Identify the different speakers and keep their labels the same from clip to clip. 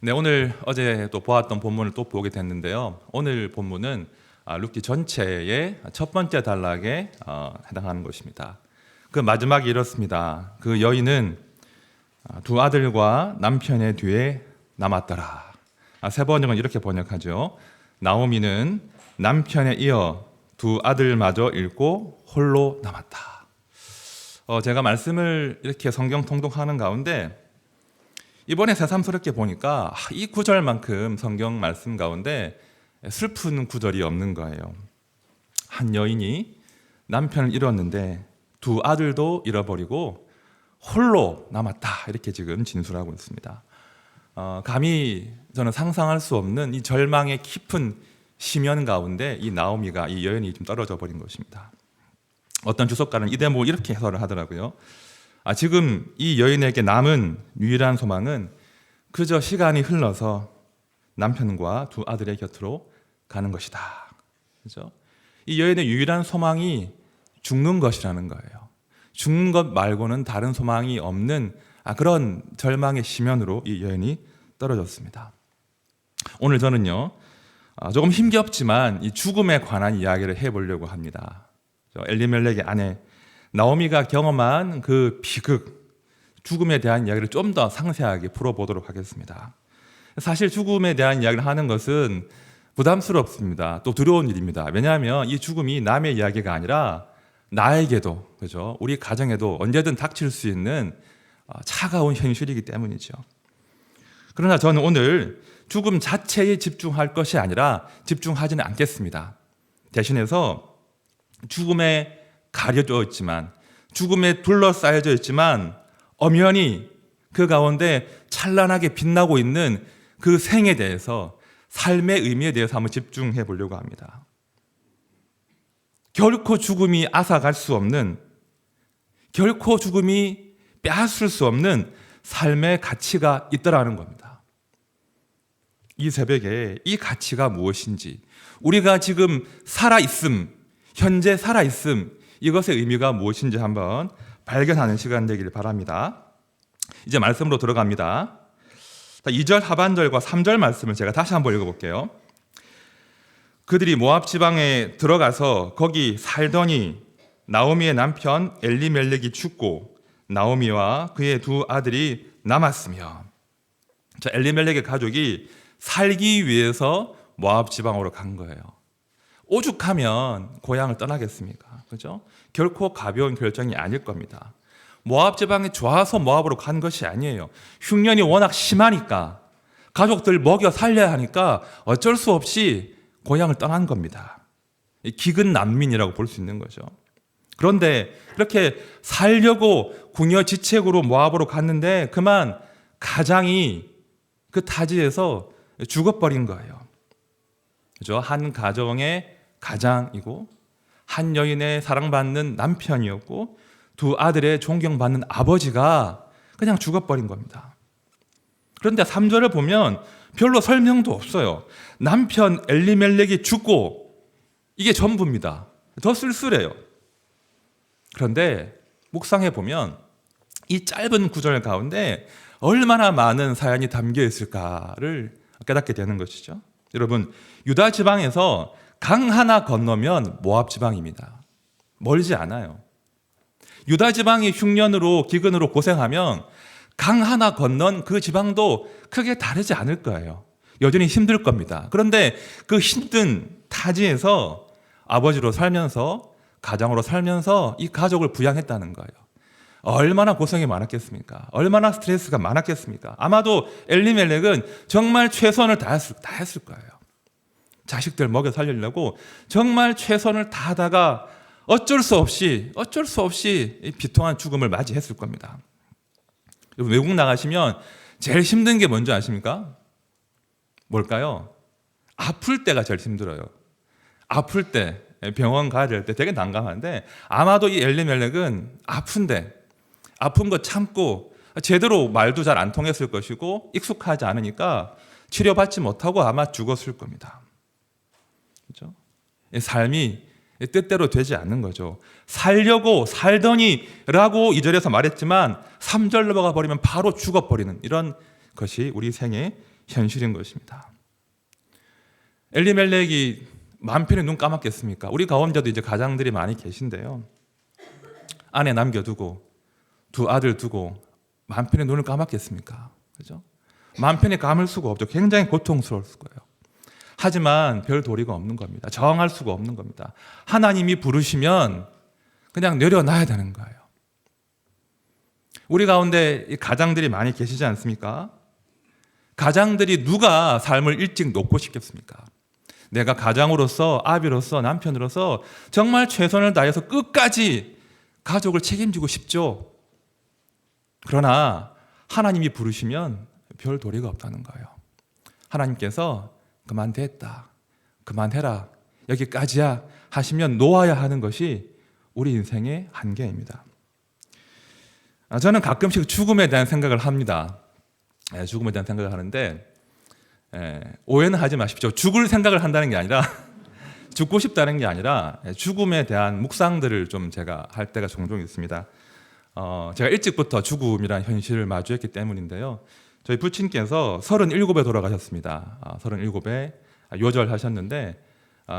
Speaker 1: 네, 오늘 어제 또 보았던 본문을 또 보게 됐는데요. 오늘 본문은 룻기 전체의 첫 번째 단락에 해당하는 것입니다. 그 마지막이 이렇습니다. 그 여인은 두 아들과 남편의 뒤에 남았더라. 세 번역은 이렇게 번역하죠. 나오미는 남편에 이어 두 아들마저 잃고 홀로 남았다. 제가 말씀을 이렇게 성경 통독하는 가운데 이번에 새삼스럽게 보니까 이 구절만큼 성경 말씀 가운데 슬픈 구절이 없는 거예요. 한 여인이 남편을 잃었는데 두 아들도 잃어버리고 홀로 남았다, 이렇게 지금 진술하고 있습니다. 감히 저는 상상할 수 없는 이 절망의 깊은 심연 가운데 이 나오미가, 이 여인이 좀 떨어져 버린 것입니다. 어떤 주석가는 이 대목을 이렇게 해설을 하더라고요. 지금 이 여인에게 남은 유일한 소망은 그저 시간이 흘러서 남편과 두 아들의 곁으로 가는 것이다. 그렇죠? 이 여인의 유일한 소망이 죽는 것이라는 거예요. 죽는 것 말고는 다른 소망이 없는 그런 절망의 심연으로 이 여인이 떨어졌습니다. 오늘 저는요, 조금 힘겹지만 이 죽음에 관한 이야기를 해보려고 합니다. 엘리멜렉의 아내 나오미가 경험한 그 비극, 죽음에 대한 이야기를 좀 더 상세하게 풀어보도록 하겠습니다. 사실 죽음에 대한 이야기를 하는 것은 부담스럽습니다. 또 두려운 일입니다. 왜냐하면 이 죽음이 남의 이야기가 아니라 나에게도, 그죠? 우리 가정에도 언제든 닥칠 수 있는 차가운 현실이기 때문이죠. 그러나 저는 오늘 죽음 자체에 집중할 것이 아니라 집중하지는 않겠습니다. 대신해서 죽음에 가려져 있지만, 죽음에 둘러싸여져 있지만 엄연히 그 가운데 찬란하게 빛나고 있는 그 생에 대해서, 삶의 의미에 대해서 한번 집중해 보려고 합니다. 결코 죽음이 앗아갈 수 없는, 결코 죽음이 빼앗을 수 없는 삶의 가치가 있더라는 겁니다. 이 새벽에 이 가치가 무엇인지, 우리가 지금 살아있음, 현재 살아있음, 이것의 의미가 무엇인지 한번 발견하는 시간 되기를 바랍니다. 이제 말씀으로 들어갑니다. 2절 하반절과 3절 말씀을 제가 다시 한번 읽어볼게요. 그들이 모압 지방에 들어가서 거기 살더니 나오미의 남편 엘리멜렉이 죽고 나오미와 그의 두 아들이 남았으며, 엘리멜렉의 가족이 살기 위해서 모압 지방으로 간 거예요. 오죽하면 고향을 떠나겠습니까? 그죠? 결코 가벼운 결정이 아닐 겁니다. 모압 지방이 좋아서 모압으로 간 것이 아니에요. 흉년이 워낙 심하니까, 가족들 먹여 살려야 하니까 어쩔 수 없이 고향을 떠난 겁니다. 기근 난민이라고 볼 수 있는 거죠. 그런데 그렇게 살려고 궁여지책으로 모압으로 갔는데 그만 가장이 그 타지에서 죽어버린 거예요. 그죠? 한 가정의 가장이고, 한 여인의 사랑받는 남편이었고, 두 아들의 존경받는 아버지가 그냥 죽어버린 겁니다. 그런데 3절을 보면 별로 설명도 없어요. 남편 엘리멜렉이 죽고, 이게 전부입니다. 더 쓸쓸해요. 그런데 묵상해 보면 이 짧은 구절 가운데 얼마나 많은 사연이 담겨 있을까를 깨닫게 되는 것이죠. 여러분, 유다 지방에서 강 하나 건너면 모압 지방입니다. 멀지 않아요. 유다 지방이 흉년으로 기근으로 고생하면 강 하나 건넌 그 지방도 크게 다르지 않을 거예요. 여전히 힘들 겁니다. 그런데 그 힘든 타지에서 아버지로 살면서, 가장으로 살면서 이 가족을 부양했다는 거예요. 얼마나 고생이 많았겠습니까? 얼마나 스트레스가 많았겠습니까? 아마도 엘리멜렉은 정말 최선을 다했을 거예요. 자식들 먹여 살리려고 정말 최선을 다하다가 어쩔 수 없이 비통한 죽음을 맞이했을 겁니다. 외국 나가시면 제일 힘든 게 뭔지 아십니까? 뭘까요? 아플 때가 제일 힘들어요. 아플 때, 병원 가야 될 때 되게 난감한데, 아마도 이 엘리멜렉은 아픈 거 참고 제대로 말도 잘 안 통했을 것이고 익숙하지 않으니까 치료받지 못하고 아마 죽었을 겁니다. 그렇죠? 삶이 뜻대로 되지 않는 거죠. 살려고 살더니 라고 2절에서 말했지만 3절로 가버리면 바로 죽어버리는 이런 것이 우리 생의 현실인 것입니다. 엘리멜렉이 마음 편히 눈 감았겠습니까? 우리 가운데도 이제 가장들이 많이 계신데요. 아내 남겨두고 두 아들 두고 마음 편히 눈을 감았겠습니까? 그죠? 마음 편히 감을 수가 없죠. 굉장히 고통스러울 거예요. 하지만 별 도리가 없는 겁니다. 저항할 수가 없는 겁니다. 하나님이 부르시면 그냥 내려놔야 되는 거예요. 우리 가운데 가장들이 많이 계시지 않습니까? 가장들이 누가 삶을 일찍 놓고 싶겠습니까? 내가 가장으로서, 아비로서, 남편으로서 정말 최선을 다해서 끝까지 가족을 책임지고 싶죠. 그러나 하나님이 부르시면 별 도리가 없다는 거예요. 하나님께서 그만됐다, 그만해라, 여기까지야 하시면 놓아야 하는 것이 우리 인생의 한계입니다. 저는 가끔씩 죽음에 대한 생각을 합니다. 죽음에 대한 생각을 하는데 오해는 하지 마십시오. 죽을 생각을 한다는 게 아니라 죽고 싶다는 게 아니라 죽음에 대한 묵상들을 좀 제가 할 때가 종종 있습니다. 제가 일찍부터 죽음이라는 현실을 마주했기 때문인데요. 저희 부친께서 37에 돌아가셨습니다. 37에 요절하셨는데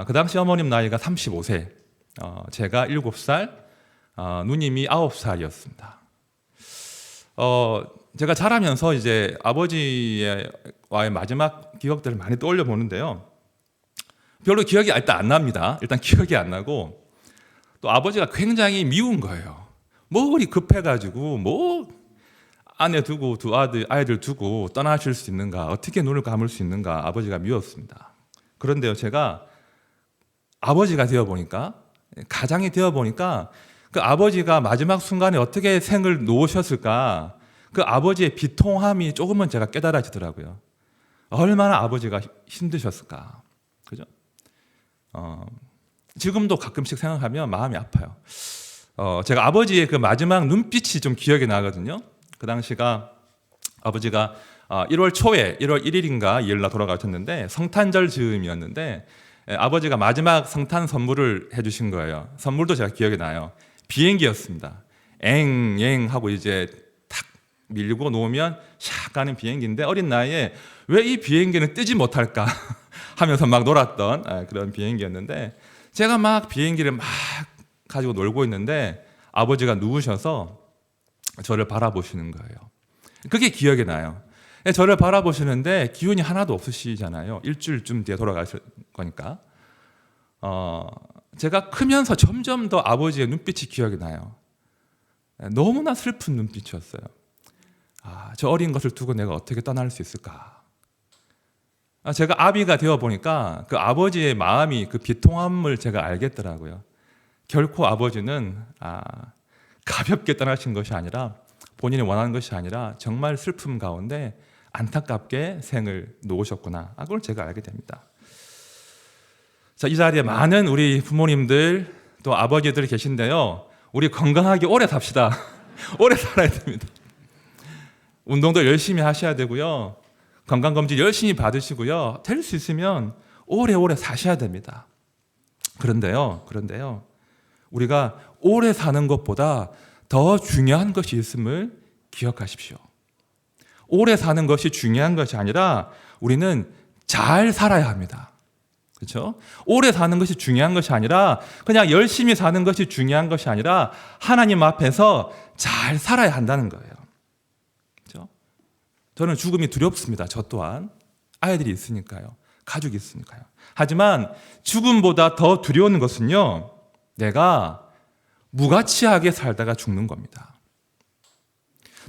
Speaker 1: 그 당시 어머님 나이가 35세, 제가 7살, 누님이 9살이었습니다. 제가 자라면서 이제 아버지와의 마지막 기억들을 많이 떠올려 보는데요. 별로 기억이 일단 안 납니다. 일단 기억이 안 나고 또 아버지가 굉장히 미운 거예요. 뭐 그리 급해가지고 뭐 아내 두고 두 아이들 두고 떠나실 수 있는가, 어떻게 눈을 감을 수 있는가, 아버지가 미웠습니다. 그런데요, 제가 아버지가 되어 보니까, 가장이 되어 보니까 그 아버지가 마지막 순간에 어떻게 생을 놓으셨을까, 그 아버지의 비통함이 조금은 제가 깨달아지더라고요. 얼마나 아버지가 힘드셨을까, 그죠? 지금도 가끔씩 생각하면 마음이 아파요. 제가 아버지의 그 마지막 눈빛이 좀 기억이 나거든요. 그 당시가 아버지가 1월 초에 1월 1일인가 2일 날 돌아가셨는데 성탄절 즈음이었는데 아버지가 마지막 성탄 선물을 해주신 거예요. 선물도 제가 기억이 나요. 비행기였습니다. 엥 하고 이제 탁 밀고 놓으면 샥 가는 비행기인데 어린 나이에 왜 이 비행기는 뜨지 못할까 하면서 막 놀았던 그런 비행기였는데 제가 막 비행기를 막 가지고 놀고 있는데 아버지가 누우셔서 저를 바라보시는 거예요. 그게 기억이 나요. 저를 바라보시는데 기운이 하나도 없으시잖아요. 일주일쯤 뒤에 돌아가실 거니까. 제가 크면서 점점 더 아버지의 눈빛이 기억이 나요. 너무나 슬픈 눈빛이었어요. 저 어린 것을 두고 내가 어떻게 떠날 수 있을까? 제가 아비가 되어 보니까 그 아버지의 마음이, 그 비통함을 제가 알겠더라고요. 결코 아버지는 가볍게 떠나신 것이 아니라, 본인이 원하는 것이 아니라 정말 슬픔 가운데 안타깝게 생을 놓으셨구나. 그걸 제가 알게 됩니다. 자, 이 자리에 많은 우리 부모님들 또 아버지들이 계신데요. 우리 건강하게 오래 삽시다. 오래 살아야 됩니다. 운동도 열심히 하셔야 되고요. 건강검진 열심히 받으시고요. 될 수 있으면 오래오래 사셔야 됩니다. 그런데요. 우리가 오래 사는 것보다 더 중요한 것이 있음을 기억하십시오. 오래 사는 것이 중요한 것이 아니라 우리는 잘 살아야 합니다. 그렇죠? 오래 사는 것이 중요한 것이 아니라 그냥 열심히 사는 것이 중요한 것이 아니라 하나님 앞에서 잘 살아야 한다는 거예요. 그렇죠? 저는 죽음이 두렵습니다. 저 또한 아이들이 있으니까요. 가족이 있으니까요. 하지만 죽음보다 더 두려운 것은요, 내가 무가치하게 살다가 죽는 겁니다.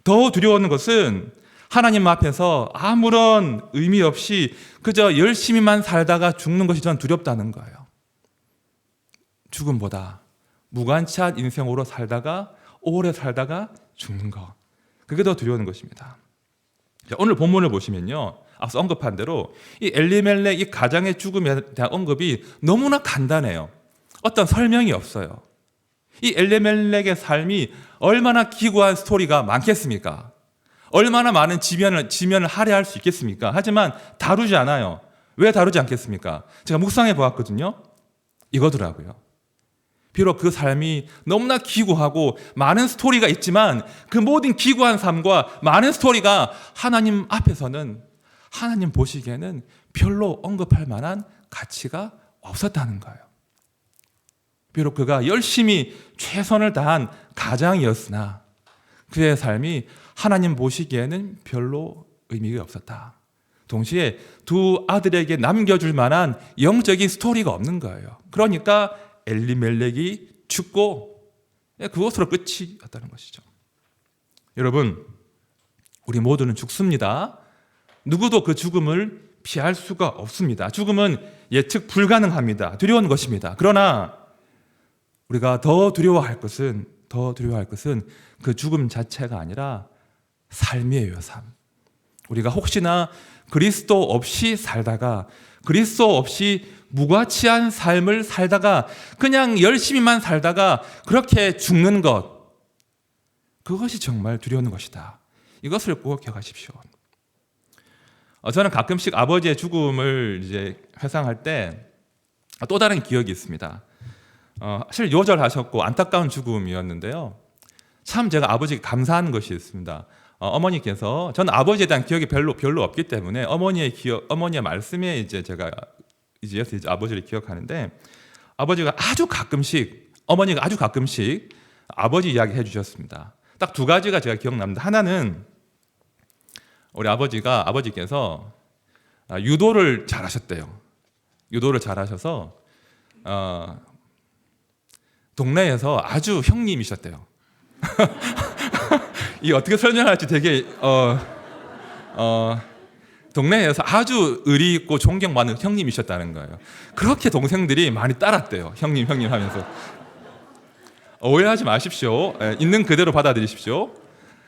Speaker 1: 더 두려운 것은 하나님 앞에서 아무런 의미 없이 그저 열심히만 살다가 죽는 것이 저는 두렵다는 거예요. 죽음보다 무관치한 인생으로 살다가 오래 살다가 죽는 것, 그게 더 두려운 것입니다. 오늘 본문을 보시면요, 앞서 언급한 대로 이 엘리멜렉, 이 가장의 죽음에 대한 언급이 너무나 간단해요. 어떤 설명이 없어요. 이 엘리멜렉의 삶이 얼마나 기구한 스토리가 많겠습니까? 얼마나 많은 지면을 할애할 수 있겠습니까? 하지만 다루지 않아요. 왜 다루지 않겠습니까? 제가 묵상해 보았거든요. 이거더라고요. 비록 그 삶이 너무나 기구하고 많은 스토리가 있지만 그 모든 기구한 삶과 많은 스토리가 하나님 앞에서는 하나님 보시기에는 별로 언급할 만한 가치가 없었다는 거예요. 비록 그가 열심히 최선을 다한 가장이었으나 그의 삶이 하나님 보시기에는 별로 의미가 없었다. 동시에 두 아들에게 남겨줄 만한 영적인 스토리가 없는 거예요. 그러니까 엘리멜렉이 죽고 그것으로 끝이었다는 것이죠. 여러분, 우리 모두는 죽습니다. 누구도 그 죽음을 피할 수가 없습니다. 죽음은 예측 불가능합니다. 두려운 것입니다. 그러나 우리가 더 두려워할 것은 그 죽음 자체가 아니라 삶이에요, 삶. 우리가 혹시나 그리스도 없이 살다가, 그리스도 없이 무가치한 삶을 살다가, 그냥 열심히만 살다가 그렇게 죽는 것, 그것이 정말 두려운 것이다. 이것을 꼭 기억하십시오. 저는 가끔씩 아버지의 죽음을 이제 회상할 때 또 다른 기억이 있습니다. 사실 요절하셨고 안타까운 죽음이었는데요. 참 제가 아버지께 감사한 것이 있습니다. 어머니께서, 저는 아버지에 대한 기억이 별로 없기 때문에 어머니의 말씀에 이제 제가 이제 아버지를 기억하는데, 어머니가 아주 가끔씩 아버지 이야기 해주셨습니다. 딱 두 가지가 제가 기억납니다. 하나는 우리 아버지께서 유도를 잘하셨대요. 유도를 잘하셔서 동네에서 아주 형님이셨대요. 이 어떻게 설명할지 되게 동네에서 아주 의리 있고 존경받는 형님이셨다는 거예요. 그렇게 동생들이 많이 따랐대요. 형님 하면서. 오해하지 마십시오. 있는 그대로 받아들이십시오.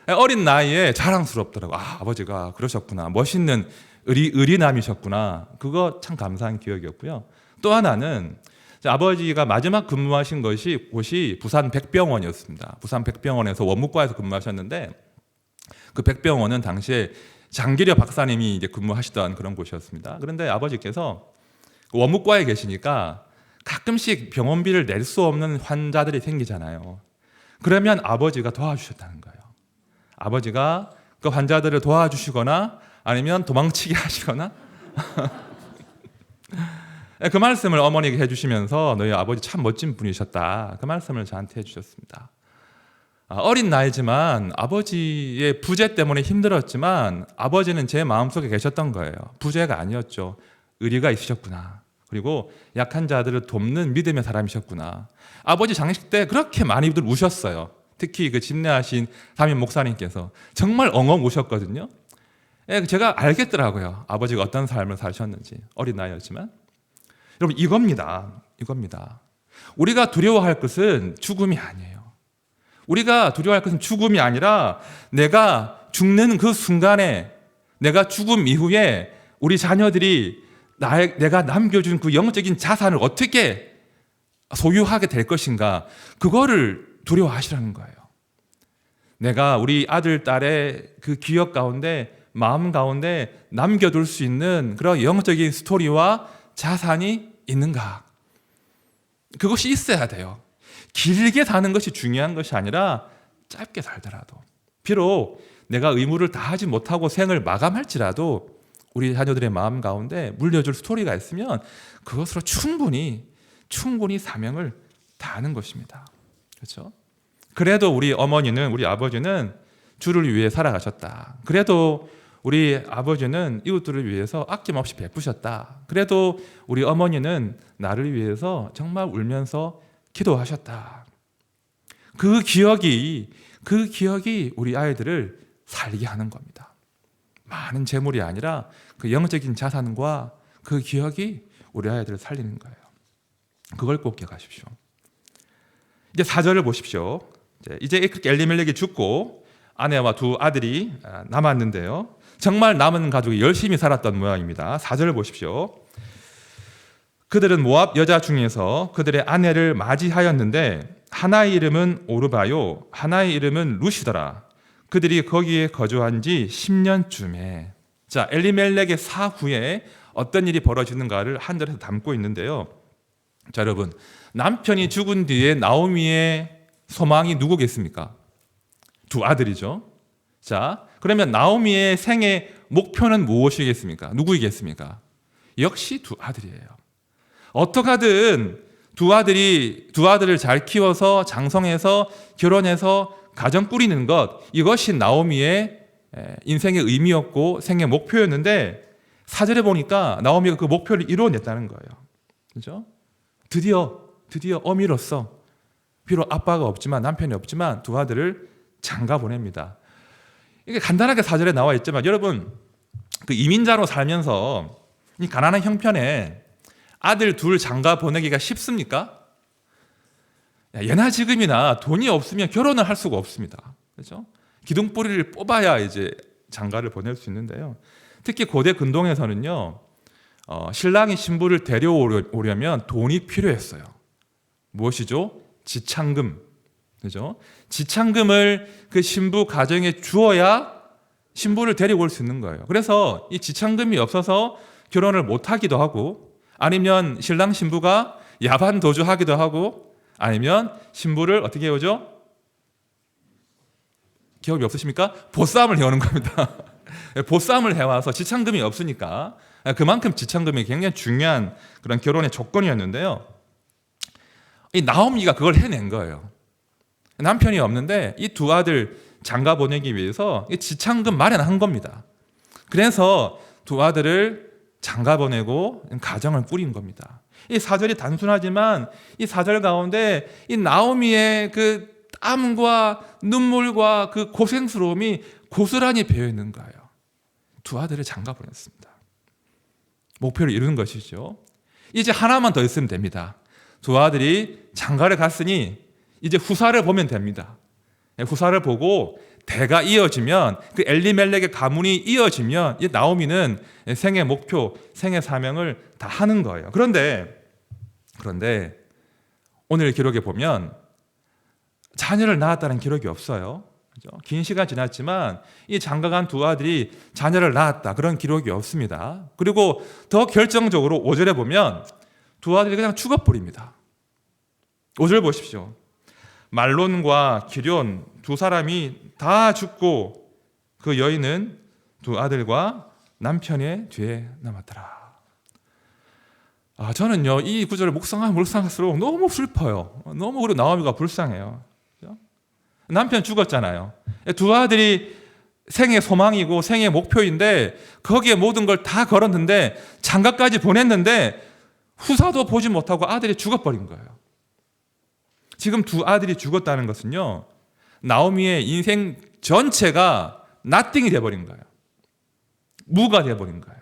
Speaker 1: 어린 나이에 자랑스럽더라고요. 아버지가 그러셨구나. 멋있는 의리남이셨구나. 그거 참 감사한 기억이었고요. 또 하나는 아버지가 마지막 근무하신 곳이 부산 백병원이었습니다. 부산 백병원에서 원무과에서 근무하셨는데, 그 백병원은 당시에 장기려 박사님이 이제 근무하시던 그런 곳이었습니다. 그런데 아버지께서 원무과에 계시니까 가끔씩 병원비를 낼 수 없는 환자들이 생기잖아요. 그러면 아버지가 도와주셨다는 거예요. 아버지가 그 환자들을 도와주시거나 아니면 도망치게 하시거나 그 말씀을 어머니에게 해주시면서 너희 아버지 참 멋진 분이셨다. 그 말씀을 저한테 해주셨습니다. 어린 나이지만 아버지의 부재 때문에 힘들었지만 아버지는 제 마음속에 계셨던 거예요. 부재가 아니었죠. 의리가 있으셨구나. 그리고 약한 자들을 돕는 믿음의 사람이셨구나. 아버지 장례식 때 그렇게 많이들 우셨어요. 특히 그 집례하신 담임 목사님께서 정말 엉엉 우셨거든요. 제가 알겠더라고요. 아버지가 어떤 삶을 사셨는지. 어린 나이였지만. 여러분, 이겁니다. 우리가 두려워할 것은 죽음이 아니에요. 우리가 두려워할 것은 죽음이 아니라 내가 죽는 그 순간에, 내가 죽음 이후에 우리 자녀들이 내가 남겨준 그 영적인 자산을 어떻게 소유하게 될 것인가, 그거를 두려워하시라는 거예요. 내가 우리 아들, 딸의 그 기억 가운데, 마음 가운데 남겨둘 수 있는 그런 영적인 스토리와 자산이 있는가, 그것이 있어야 돼요. 길게 사는 것이 중요한 것이 아니라 짧게 살더라도, 비록 내가 의무를 다하지 못하고 생을 마감할지라도 우리 자녀들의 마음 가운데 물려줄 스토리가 있으면 그것으로 충분히 사명을 다하는 것입니다. 그렇죠? 그래도 우리 어머니는, 우리 아버지는 주를 위해 살아가셨다. 그래도 우리 아버지는 이웃들을 위해서 아낌없이 베푸셨다. 그래도 우리 어머니는 나를 위해서 정말 울면서 기도하셨다. 그 기억이 우리 아이들을 살게 하는 겁니다. 많은 재물이 아니라 그 영적인 자산과 그 기억이 우리 아이들을 살리는 거예요. 그걸 꼭 기억하십시오. 이제 4절을 보십시오. 이제 엘리멜렉이 죽고 아내와 두 아들이 남았는데요. 정말 남은 가족이 열심히 살았던 모양입니다. 4절을 보십시오. 그들은 모압 여자 중에서 그들의 아내를 맞이하였는데 하나의 이름은 오르바요, 하나의 이름은 루시더라. 그들이 거기에 거주한 지 10년쯤에. 자, 엘리멜렉의 사후에 어떤 일이 벌어지는가를 한 절에서 담고 있는데요. 자, 여러분, 남편이 죽은 뒤에 나오미의 소망이 누구겠습니까? 두 아들이죠. 자, 그러면 나오미의 생애 목표는 무엇이겠습니까? 누구이겠습니까? 역시 두 아들이에요. 어떻게 하든 두 아들을 잘 키워서 장성해서 결혼해서 가정 꾸리는 것, 이것이 나오미의 인생의 의미였고 생의 목표였는데 4절에 보니까 나오미가 그 목표를 이루어냈다는 거예요. 그죠? 드디어 어미로서 비록 아빠가 없지만 남편이 없지만 두 아들을 장가 보냅니다. 이게 간단하게 4절에 나와 있지만 여러분 그 이민자로 살면서 이 가난한 형편에 아들 둘 장가 보내기가 쉽습니까? 예나 지금이나 돈이 없으면 결혼을 할 수가 없습니다. 그렇죠? 기둥뿌리를 뽑아야 이제 장가를 보낼 수 있는데요. 특히 고대 근동에서는요, 신랑이 신부를 데려오려면 돈이 필요했어요. 무엇이죠? 지창금. 그죠? 지창금을 그 신부 가정에 주어야 신부를 데리고 올 수 있는 거예요. 그래서 이 지창금이 없어서 결혼을 못 하기도 하고, 아니면 신랑 신부가 야반 도주하기도 하고, 아니면 신부를 어떻게 해오죠? 기억이 없으십니까? 보쌈을 해오는 겁니다. 보쌈을 해와서 지창금이 없으니까 그만큼 지창금이 굉장히 중요한 그런 결혼의 조건이었는데요. 이 나오미가 그걸 해낸 거예요. 남편이 없는데 이 두 아들 장가 보내기 위해서 지창금 마련한 겁니다. 그래서 두 아들을 장가 보내고 가정을 꾸린 겁니다. 이 사절이 단순하지만 이 사절 가운데 이 나오미의 그 땀과 눈물과 그 고생스러움이 고스란히 배어 있는 거예요. 두 아들을 장가 보냈습니다. 목표를 이루는 것이죠. 이제 하나만 더 있으면 됩니다. 두 아들이 장가를 갔으니 이제 후사를 보면 됩니다. 후사를 보고 대가 이어지면 그 엘리멜렉의 가문이 이어지면 이 나오미는 생의 목표, 생의 사명을 다 하는 거예요. 그런데 오늘 기록에 보면 자녀를 낳았다는 기록이 없어요. 그렇죠? 긴 시간 지났지만 이 장가간 두 아들이 자녀를 낳았다 그런 기록이 없습니다. 그리고 더 결정적으로 5절에 보면 두 아들이 그냥 죽어버립니다. 5절 보십시오. 말론과 기럨 두 사람이 다 죽고 그 여인은 두 아들과 남편의 뒤에 남았더라. 저는요 이 구절을 묵상할수록 너무 슬퍼요. 너무 그리고 나오미가 불쌍해요. 그렇죠? 남편 죽었잖아요. 두 아들이 생의 소망이고 생의 목표인데 거기에 모든 걸 다 걸었는데 장가까지 보냈는데 후사도 보지 못하고 아들이 죽어버린 거예요. 지금 두 아들이 죽었다는 것은요 나오미의 인생 전체가 나띵이 돼버린 거예요. 무가 돼버린 거예요.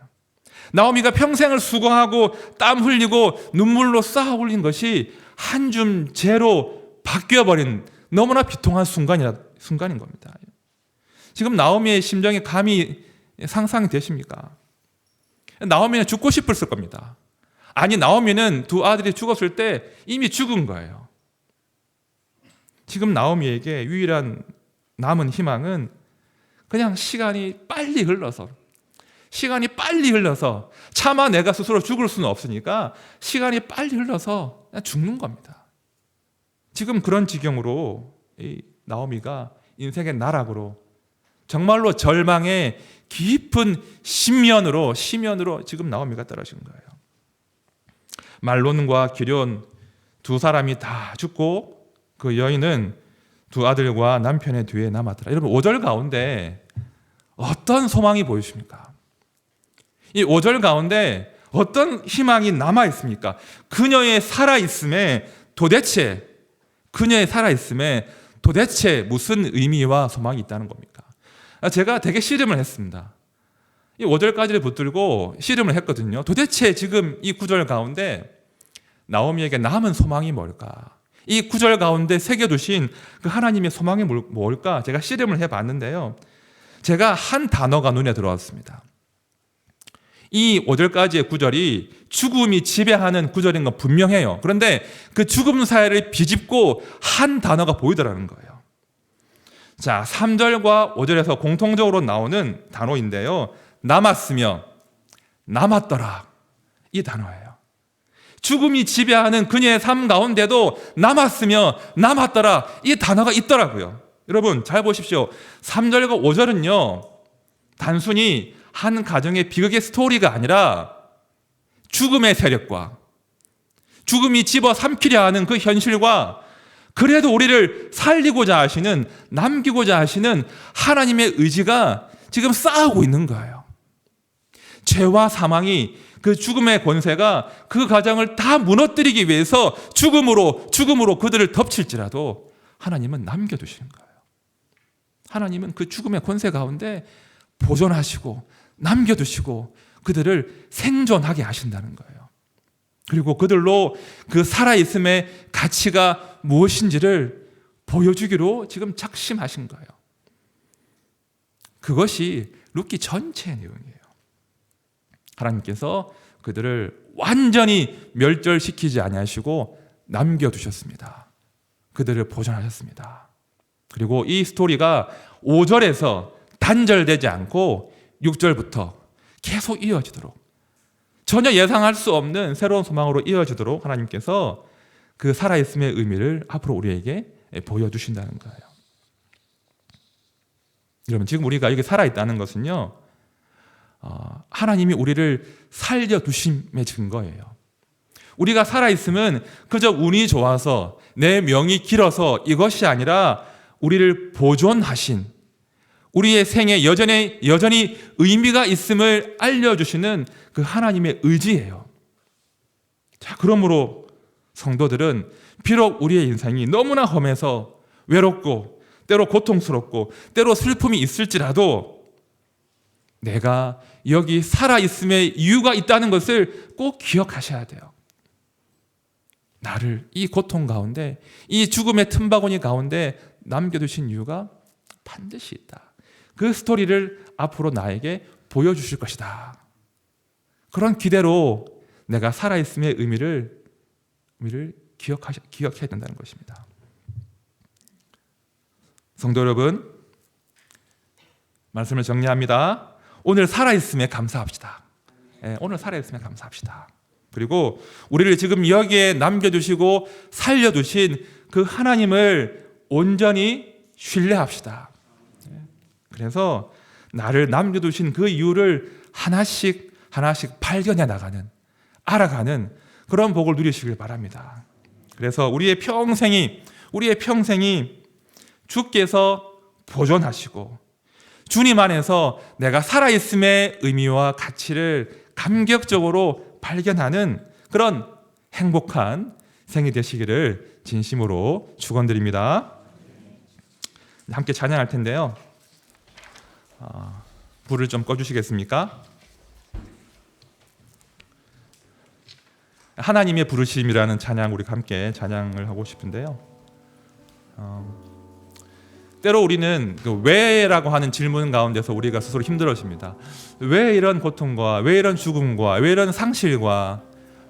Speaker 1: 나오미가 평생을 수고하고 땀 흘리고 눈물로 쌓아 올린 것이 한 줌 재로 바뀌어버린 너무나 비통한 순간인 겁니다. 지금 나오미의 심정이 감히 상상이 되십니까? 나오미는 죽고 싶었을 겁니다. 아니 나오미는 두 아들이 죽었을 때 이미 죽은 거예요. 지금 나오미에게 유일한 남은 희망은 그냥 시간이 빨리 흘러서 차마 내가 스스로 죽을 수는 없으니까 시간이 빨리 흘러서 그냥 죽는 겁니다. 지금 그런 지경으로 이 나오미가 인생의 나락으로 정말로 절망의 깊은 심연으로 지금 나오미가 떨어진 거예요. 말론과 기럨 두 사람이 다 죽고 그 여인은 두 아들과 남편의 뒤에 남았더라. 여러분 5절 가운데 어떤 소망이 보이십니까? 이 5절 가운데 어떤 희망이 남아 있습니까? 그녀의 살아있음에 도대체 무슨 의미와 소망이 있다는 겁니까? 제가 되게 씨름을 했습니다. 이 5절까지를 붙들고 씨름을 했거든요. 도대체 지금 이 9절 가운데 나오미에게 남은 소망이 뭘까? 이 9절 가운데 새겨두신 그 하나님의 소망이 뭘까? 제가 씨름을 해봤는데요. 제가 한 단어가 눈에 들어왔습니다. 이 5절까지의 구절이 죽음이 지배하는 구절인 건 분명해요. 그런데 그 죽음 사이를 비집고 한 단어가 보이더라는 거예요. 자, 3절과 5절에서 공통적으로 나오는 단어인데요. 남았으며 남았더라. 이 단어예요. 죽음이 지배하는 그녀의 삶 가운데도 남았으며 남았더라. 이 단어가 있더라고요. 여러분 잘 보십시오. 3절과 5절은요. 단순히 한 가정의 비극의 스토리가 아니라 죽음의 세력과 죽음이 집어삼키려 하는 그 현실과 그래도 우리를 살리고자 하시는, 남기고자 하시는 하나님의 의지가 지금 싸우고 있는 거예요. 죄와 사망이, 그 죽음의 권세가 그 가정을 다 무너뜨리기 위해서 죽음으로 그들을 덮칠지라도 하나님은 남겨두시는 거예요. 하나님은 그 죽음의 권세 가운데 보존하시고 남겨두시고 그들을 생존하게 하신다는 거예요. 그리고 그들로 그 살아있음의 가치가 무엇인지를 보여주기로 지금 작심하신 거예요. 그것이 룻기 전체의 내용이에요. 하나님께서 그들을 완전히 멸절시키지 아니하시고 남겨두셨습니다. 그들을 보존하셨습니다. 그리고 이 스토리가 5절에서 단절되지 않고 6절부터 계속 이어지도록, 전혀 예상할 수 없는 새로운 소망으로 이어지도록 하나님께서 그 살아있음의 의미를 앞으로 우리에게 보여주신다는 거예요. 여러분, 지금 우리가 여기 살아있다는 것은요, 하나님이 우리를 살려두심의 증거예요. 우리가 살아있으면 그저 운이 좋아서 내 명이 길어서 이것이 아니라 우리를 보존하신, 우리의 생에 여전히 의미가 있음을 알려주시는 그 하나님의 의지예요. 자, 그러므로 성도들은 비록 우리의 인생이 너무나 험해서 외롭고 때로 고통스럽고 때로 슬픔이 있을지라도 내가 여기 살아있음의 이유가 있다는 것을 꼭 기억하셔야 돼요. 나를 이 고통 가운데, 이 죽음의 틈바구니 가운데 남겨두신 이유가 반드시 있다. 그 스토리를 앞으로 나에게 보여주실 것이다. 그런 기대로 내가 살아있음의 의미를 기억해야 된다는 것입니다. 성도 여러분, 말씀을 정리합니다. 오늘 살아있음에 감사합시다. 오늘 살아있음에 감사합시다. 그리고 우리를 지금 여기에 남겨두시고 살려두신 그 하나님을 온전히 신뢰합시다. 그래서 나를 남겨두신 그 이유를 하나씩 발견해 나가는, 알아가는 그런 복을 누리시길 바랍니다. 그래서 우리의 평생이 주께서 보존하시고 주님 안에서 내가 살아있음의 의미와 가치를 감격적으로 발견하는 그런 행복한 생이 되시기를 진심으로 축원드립니다. 함께 찬양할 텐데요. 불을 좀 꺼주시겠습니까? 하나님의 부르심이라는 찬양, 우리가 함께 찬양을 하고 싶은데요. 때로 우리는 그 왜라고 하는 질문 가운데서 우리가 스스로 힘들어집니다. 왜 이런 고통과, 왜 이런 죽음과, 왜 이런 상실과,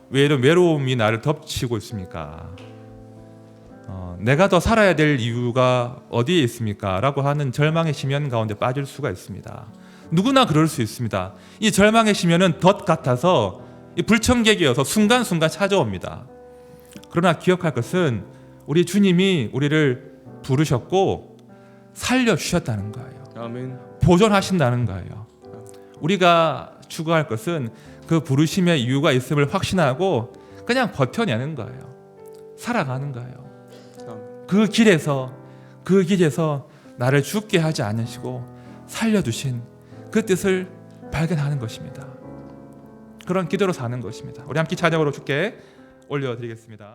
Speaker 1: 왜 이런 외로움이 나를 덮치고 있습니까? 내가 더 살아야 될 이유가 어디에 있습니까? 라고 하는 절망의 심연 가운데 빠질 수가 있습니다. 누구나 그럴 수 있습니다. 이 절망의 심연은 덫 같아서 불청객이어서 순간순간 찾아옵니다. 그러나 기억할 것은 우리 주님이 우리를 부르셨고 살려주셨다는 거예요.
Speaker 2: 아멘.
Speaker 1: 보존하신다는 거예요. 우리가 추구할 것은 그 부르심의 이유가 있음을 확신하고 그냥 버텨내는 거예요. 살아가는 거예요. 그 길에서 나를 죽게 하지 않으시고 살려두신 그 뜻을 발견하는 것입니다. 그런 기도로 사는 것입니다. 우리 함께 찬양으로 주께 올려드리겠습니다.